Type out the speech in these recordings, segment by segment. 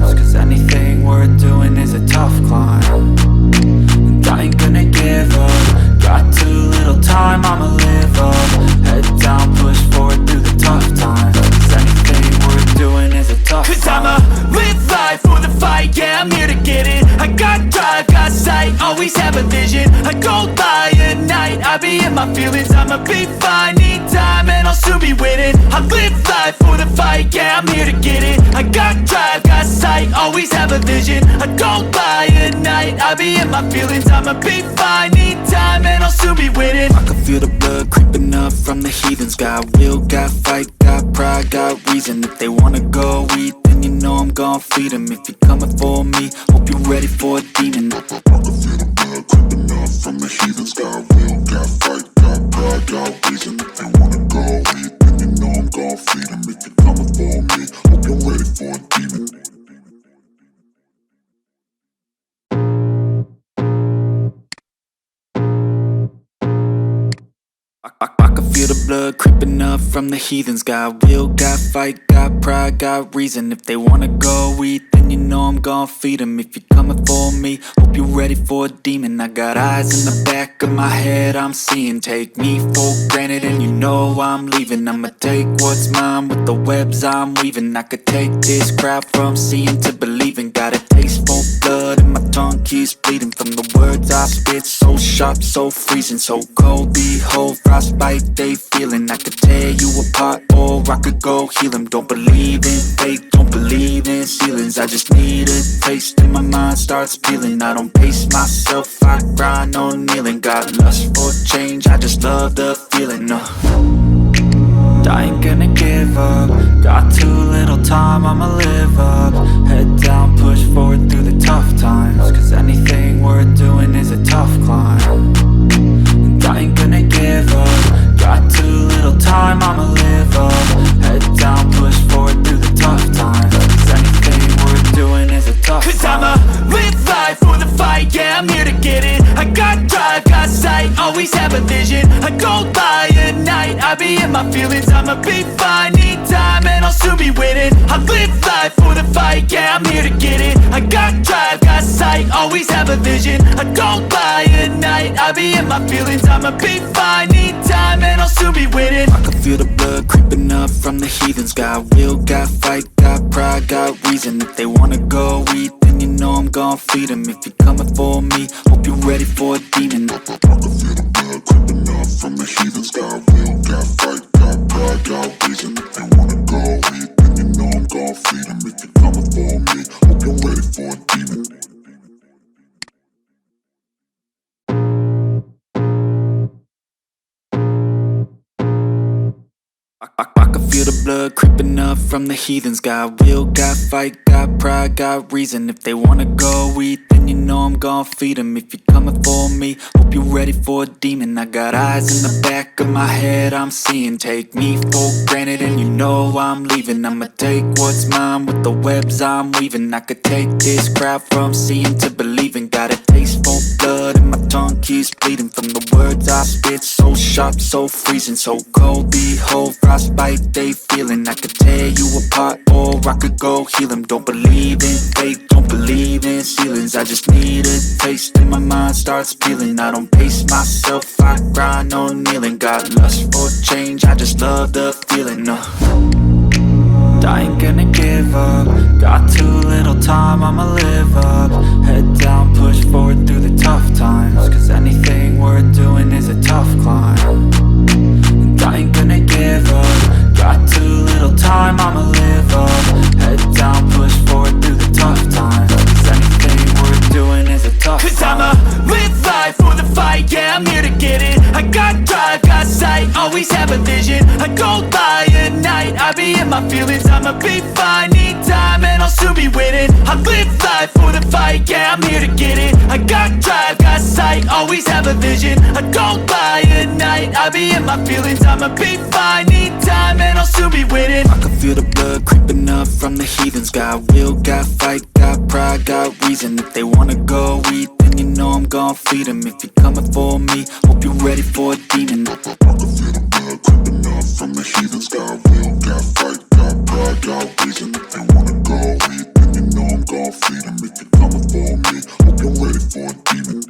times, cause anything worth doing is a tough climb. And I ain't gonna give up, got too little time, I'ma live up. Head down, push forward through the tough times, cause anything worth doing is a tough climb. Cause I'ma live life for the fight, yeah, I'm here to get it. I got drive, got sight, always have a vision. I don't lie at night, I be in my feelings. I'ma be fine, need time, and I'll soon be winning. I live life for the fight, yeah, I'm here to get it. I got drive, got sight, always have a vision. I don't lie at night, I be in my feelings. I'ma be fine, need time, and I'll soon be winning. I can feel the blood creeping up from the heathens. Got will, got fight, got pride, got reason. If they wanna go eat, then you know I'm gon' feed them. If you're coming for me, hope you're ready for a demon. I can feel the blood creeping up from the heathens. Got will, got fight, got pride, got reason. If they wanna go eat, then you know I'm gon' feed them. If you're coming for me, hope you're ready for a demon. I can feel the blood creeping up from the heathens. Got will, got fight, got pride, got reason. If they wanna go eat, then you know I'm gon' feed them. If you're coming for me, hope you're ready for a demon. I got eyes in the back of my head, I'm seeing. Take me for granted and you know I'm leaving. I'ma take what's mine with the webs I'm weaving. I could take this crowd from seeing to believing. Got a taste for blood and my tongue keeps bleeding from the words I spit. So sharp, so freezing, so cold. Behold, frostbite they feeling. I could tear you apart or I could go heal them. Don't believe in fate, don't believe in ceilings. I just need a taste and my mind starts peeling. I don't pace myself, I grind on kneeling. Got lust for change, I just love the feeling. I ain't gonna give up, got too little time, I'ma live up. Head down, push forward through the tough times. times, cause anything worth doing is a tough climb. And I ain't gonna give up, got too little time, I'ma live up. Head down, push forward through the tough times, cause anything worth doing is a tough climb. Cause I'ma live life for the fight, yeah, I'm here to get it. I got drive, got sight, always have a vision. I go by at night, I be in my feelings. I'ma be fine, need time, and I'll soon be winning. I live life for the fight, yeah, I'm here to get it. I got drive, got sight, always have a vision. I go by at night, I be in my feelings. I'ma be fine, need time, and I'll soon be winning. I can feel the blood creeping up from the heathens. Got will, got fight, got pride, got reason. If they wanna go eat, then you know I'm gon' feed them. If you're coming for me, hope you're ready for a demon. I can feel the blood creeping up from the heathens. Got will, got fight, got pride, got reason. If they wanna go eat, then you know I'm gon' feed them. If you're coming for me, hope you're ready for a demon. I can feel the blood creeping up from the heathens. Got will, got fight, got pride, got reason. If they wanna go eat, then you know I'm gon' feed them. If you're coming for me, hope you're ready for a demon. I got eyes in the back of my head, I'm seeing. Take me for granted and you know I'm leaving. I'ma take what's mine with the webs I'm weaving. I could take this crowd from seeing to believing. Got a taste for blood and my tongue keeps bleeding from the words I spit. So sharp, so freezing, so cold. Behold, frostbite they feeling. I could tear you apart or I could go heal them. Don't believe in fate, don't believe in ceilings. I just need a taste and my mind starts peeling. I don't pace myself, I grind on kneeling. Got lust for change, I just love the feeling. I ain't gonna give up, got too little time, I'ma live up. Head down, push forward through the tough times, cause anything worth doing is a tough climb. And I ain't gonna give up, got too little time, I'ma live up. Head down, push forward through the tough times, cause anything worth doing is a tough climb. Cause I'ma live life for the fight, yeah, I'm here to get it. I got drive, got sight, always have a vision. I go by at night, I be in my feelings. I'ma be fine, need time, and I'll soon be winning. I live life for the fight, yeah, I'm here to get it. I got drive, got sight, always have a vision. I go by at night, I be in my feelings. I'ma be fine, need time, and I'll soon be winning. I can feel the blood creeping up from the heathens. Got will, got fight, got pride, got reason. If they wanna go eat, then you know I'm gon' feed them. If you're coming for me, hope you're ready for a demon. I can feel the blood creeping up from the heathens. Got will, got fight, got pride, got reason. If they wanna go eat, then you know I'm gon' feed them. If you're coming for me, hope you're ready for a demon.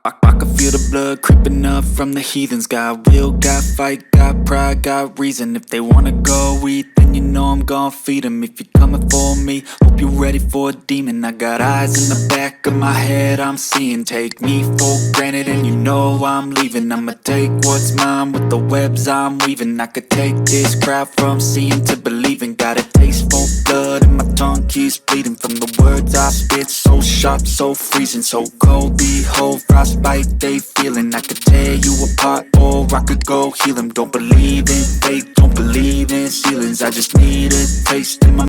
I can feel the blood creeping up from the heathens. Got will, got fight, got pride, got reason. If they wanna go eat, then you know I'm gon' feed them. If you're coming for me, hope you're ready for a demon. I got eyes in the back of my head, I'm seeing. Take me for granted and you know I'm leaving. I'ma take what's mine with the webs I'm weaving. I could take this crowd from seeing to believing. Got a taste for blood and my tongue keeps bleeding from the words I spit. So sharp, so freezing, so cold. Behold, frostbite they feeling. I could tear you apart or I could go heal them. Don't believe in fate, don't believe in ceilings. I just need a taste in my